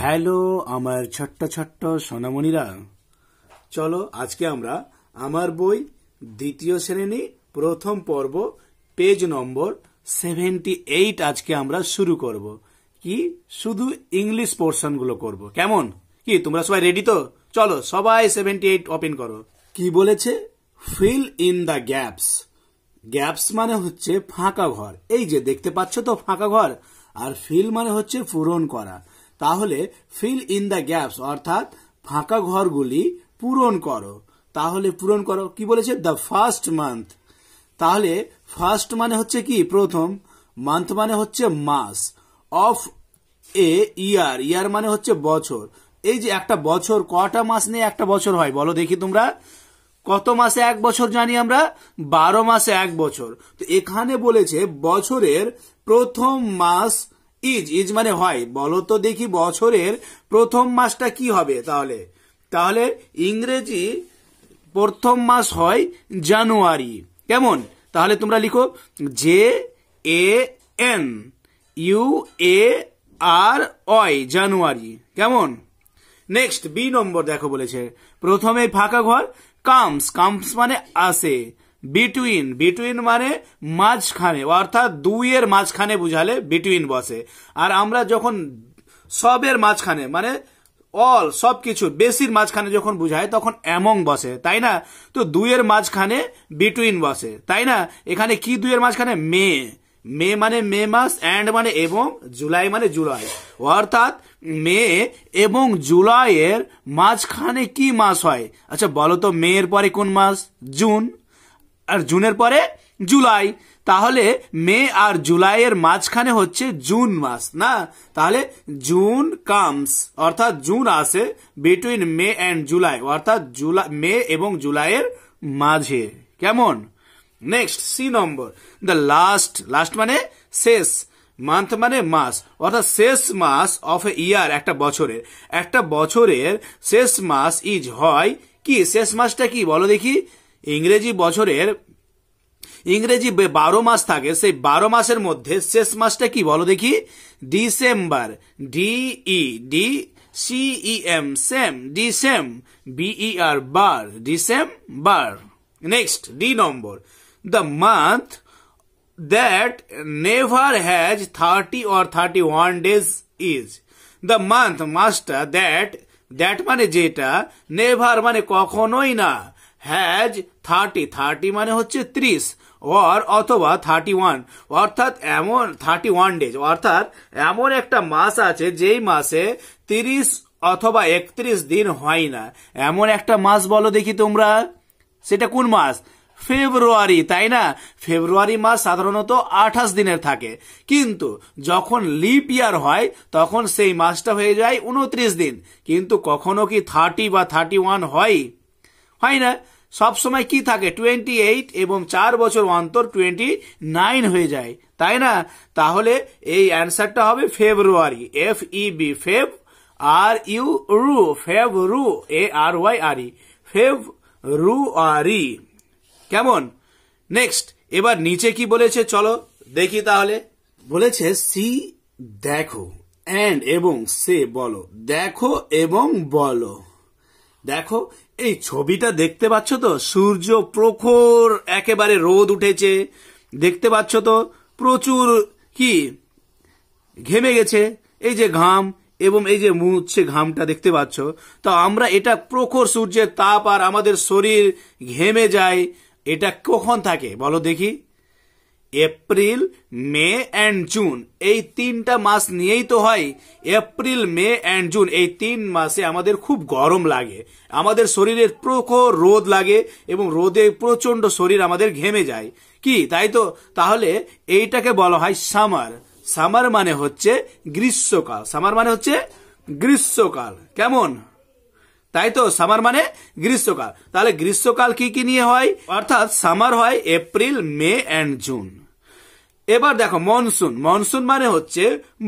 Hello আমার ছোট্ট ছোট্ট সোনামণিরা, চলো আজকে আমরা আমার বই দ্বিতীয় শ্রেণী প্রথম পর্ব পেজ নম্বর 78 আজকে আমরা শুরু করব। কি শুধু ইংলিশ পোর্শন গুলো করব, কেমন? কি তোমরা সবাই রেডি তো? চলো সবাই 78 ওপেন করো। কি বলেছে? Fill in the gaps. Gaps মানে হচ্ছে ফাঁকা ঘর। এই যে দেখতে পাচ্ছ তো ফাঁকা ঘর, আর ফিল মানে হচ্ছে পূরণ করা। তাহলে ফিল ইন দ্য গ্যাপস অর্থাৎ ফাঁকা ঘরগুলি পূরণ করো। তাহলে পূরণ করো কি বলেছে? The first month. তাহলে ফার্স্ট মানে হচ্ছে কি প্রথম, মান্থ মানে হচ্ছে মাস, অফ এ ইয়ার, ইয়ার মানে হচ্ছে বছর। এই যে একটা বছর কটা মাস নিয়ে একটা বছর হয় বলো দেখি তোমরা? কত মাসে এক বছর জানি আমরা? 12 মাসে এক বছর। তো এখানে বলেছে বছরের প্রথম মাস ইজ মানে হয়। বলো তো দেখি বছরের প্রথম মাসটা কি হবে? তাহলে ইংরেজি প্রথম মাস হয় জানুয়ারি। কেমন? তাহলে তোমরা লিখো JANUARY, জানুয়ারি। কেমন? নেক্সট বি নম্বর দেখো বলেছে প্রথমে ফাঁকা ঘর কামস, কামস মানে আসে। বিটুইন, বিটুইন মানে মাঝখানে, অর্থাৎ দুইয়ের মাঝখানে বুঝালে বিটুইন বসে। আর আমরা যখন সবের মাঝখানে মানে অল সবকিছু বেশির মাঝখানে যখন বুঝায় তখন অ্যামং বসে, তাই না? তো দুইয়ের মাঝখানে বিটুইন বসে, তাই না? এখানে কি দুইয়ের মাঝখানে? মে, মে মানে মে মাস, অ্যান্ড মানে এবং, জুলাই মানে জুলাই। অর্থাৎ মে এবং জুলাইয়ের মাঝখানে কি মাস হয়? আচ্ছা বলো তো, মে এর পরে কোন মাস? জুন। আর জুনের পরে জুলাই। তাহলে মে আর জুলাইয়ের মাঝখানে হচ্ছে জুন মাস, না? তাহলে জুন কামস, অর্থাৎ জুন আসে বিটুইন মে অ্যান্ড জুলাই, অর্থাৎ মে এবং জুলাইয়ের মাঝে। কেমন? Next C number the last, last মানে শেষ, মান্থ মানে মাস, অর্থাৎ শেষ মাস অফ এ ইয়ার, একটা বছরের, একটা বছরের শেষ মাস ইজ হয় কি? শেষ মাসটা কি বলো দেখি? ইংরেজি বছরের, ইংরেজি 12 মাস থাকে, সেই 12 মাসের মধ্যে শেষ মাসটা কি বলো দেখি? December, DECEM, cem, decem, BER, ber, December. Next D number the month that never has 30 or 31 days is, the month মাসটা that মানে যেটা, never মানে কখনোই না, has 30 মানে হচ্ছে 30, অথবা 31 অর্থাৎ এমন 31 ডেজ, অর্থাৎ এমন একটা মাস আছে যেই মাসে 30 অথবা 31 দিন হয় না। এমন একটা মাস বলো দেখি তোমরা, সেটা কোন মাস? ফেব্রুয়ারি, তাই না? ফেব্রুয়ারি মাস সাধারণত 28 দিনের থাকে, কিন্তু যখন লিপ ইয়ার হয় তখন সেই মাসটা হয়ে যায় 29 দিন। কিন্তু কখনো কি 30 বা 31 হয় না। সবসময় কি থাকে? 28 এবং 4 বছর অন্তর 29 হয়ে যায়, তাই না? তাহলে এই অ্যান্সারটা হবে ফেব্রুয়ারি, FEB, ফেব, RU, ফেব্রু, ARYRE, ফেব্রুয়ারি। কেমন? নেক্সট এবার নিচে কি বলেছে চলো দেখি তাহলে। বলেছে সি দেখো, অ্যান্ড এবং সে বলো। দেখো এবং বলো। দেখো এই ছবিটা দেখতে পাচ্ছ তো? সূর্য প্রখর একেবারে রোদ উঠেছে, দেখতে পাচ্ছ তো? প্রচুর কি ঘেমে গেছে, এই যে ঘাম, এবং এই যে মুছছে ঘামটা দেখতে পাচ্ছ তো? আমরা এটা প্রখর সূর্যের তাপ আর আমাদের শরীর ঘেমে যায়, এটা কখন থাকে বলো দেখি? এপ্রিল, মে অ্যান্ড জুন, এই 3টা মাস নিয়েই তো হয়। এপ্রিল, মে অ্যান্ড জুন, এই 3 মাসে আমাদের খুব গরম লাগে, আমাদের শরীরের প্রখর রোদ লাগে এবং রোদে প্রচন্ড শরীর আমাদের ঘেমে যায়, কি তাই তো? তাহলে এইটাকে বলা হয় সামার। সামার মানে হচ্ছে গ্রীষ্মকাল, সামার মানে হচ্ছে গ্রীষ্মকাল। কেমন? তাই তো, সামার মানে গ্রীষ্মকাল। তাহলে গ্রীষ্মকাল কি কি নিয়ে হয়? অর্থাৎ সামার হয় এপ্রিল, মে অ্যান্ড জুন। এবার দেখো মনসুন, মনসুন মানে হচ্ছে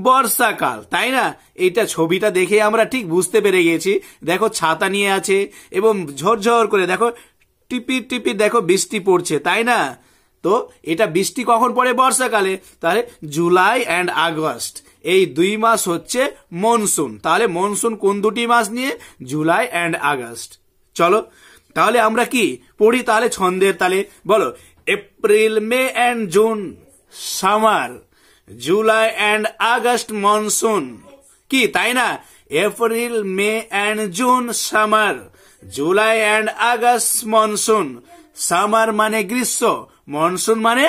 বর্ষাকাল, তাই না? এইটা ছবিটা দেখে আমরা ঠিক বুঝতে পেরে গেছি। দেখো ছাতা নিয়ে আছে এবং ঝরঝর করে দেখো টিপির টিপির দেখো বৃষ্টি পড়ছে, তাই না? তো এটা বৃষ্টি কখন পড়ে? বর্ষাকালে। তাহলে জুলাই অ্যান্ড আগস্ট, এই 2 মাস হচ্ছে মনসুন। তাহলে মনসুন কোন দুটি মাস নিয়ে? July and August. চলো তাহলে আমরা কি পড়ি তাহলে ছন্দের তালে, বলো April May and June summer, July and August monsoon. কি তাই না? April May and June summer, July and August monsoon. Summer মানে গ্রীষ্ম, মনসুন মানে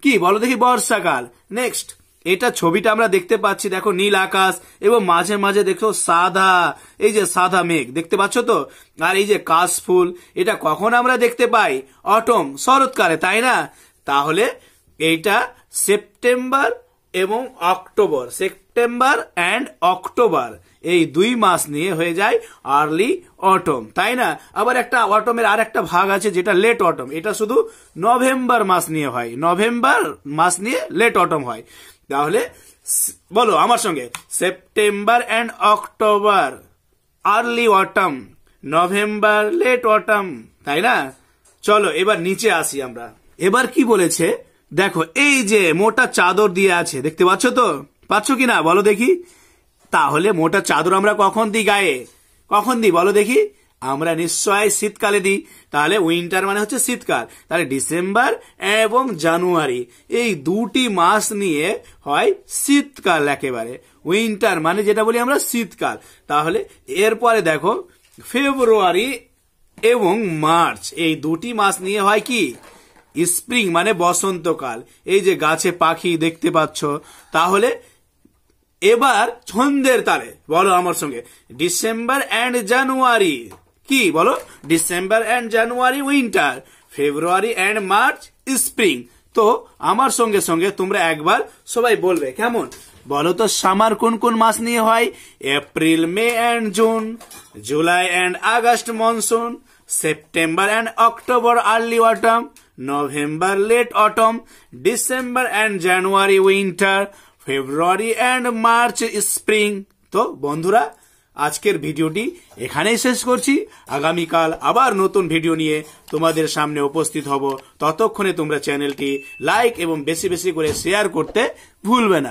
কি বলো দেখি? বর্ষাকাল। নেক্সট, এটা ছবিটা আমরা দেখতে পাচ্ছি, দেখো নীল আকাশ এবং মাঝে মাঝে দেখো সাদা, এই যে সাদা মেঘ দেখতে পাচ্ছ তো। আর এই যে কাশফুল, এটা কখন আমরা দেখতে পাই? অটম, শরৎকালে, তাই না? তাহলে এইটা সেপ্টেম্বর এবং অক্টোবর, সেপ্টেম্বর অ্যান্ড অক্টোবর এই 2 মাস নিয়ে হয়ে যায় আর্লি অটম, তাই না? আবার একটা অটমের আর একটা ভাগ আছে যেটা লেট অটম, এটা শুধু নভেম্বর মাস নিয়ে হয়, নভেম্বর মাস নিয়ে লেট অটম হয়। তাহলে বলো আমার সঙ্গে, September and October early autumn, November late autumn, তাই না? চলো এবার নিচে আসি আমরা। এবার কি বলেছে দেখো, এই যে মোটা চাদর দিয়ে আছে, দেখতে পাচ্ছ তো? পাচ্ছ কিনা বলো দেখি? তাহলে মোটা চাদর আমরা কখন দিই গায়ে? কখন দিই বলো দেখি? আমরা নিশ্চয় শীতকালে দিই। তাহলে উইন্টার মানে হচ্ছে শীতকাল। তাহলে ডিসেম্বর এবং জানুয়ারি এই 2টি মাস নিয়ে হয় শীতকাল একেবারে। উইন্টার মানে যেটা বলি আমরা শীতকাল। তাহলে এরপরে দেখো ফেব্রুয়ারি এবং মার্চ এই 2টি মাস নিয়ে হয় কি? স্প্রিং মানে বসন্তকাল। এই যে গাছে পাখি দেখতে পাচ্ছ। তাহলে এবার ছন্দের তালে বলো আমার সঙ্গে, ডিসেম্বর অ্যান্ড জানুয়ারি কি বলো? December and January winter, February and March spring. তো আমার সঙ্গে সঙ্গে তোমরা একবার সবাই বলবে, কেমন বলো তো? সামার কোন কোন মাস নিয়ে হয়? April May and June, July and August monsoon, September and October early autumn, November late autumn, December and January winter, February and March spring. তো বন্ধুরা, আজকের ভিডিওটি এখানেই শেষ করছি। আগামীকাল আবার নতুন ভিডিও নিয়ে তোমাদের সামনে উপস্থিত হব। ততক্ষণে তোমরা চ্যানেলটি লাইক এবং বেশি বেশি করে শেয়ার করতে ভুলবে না।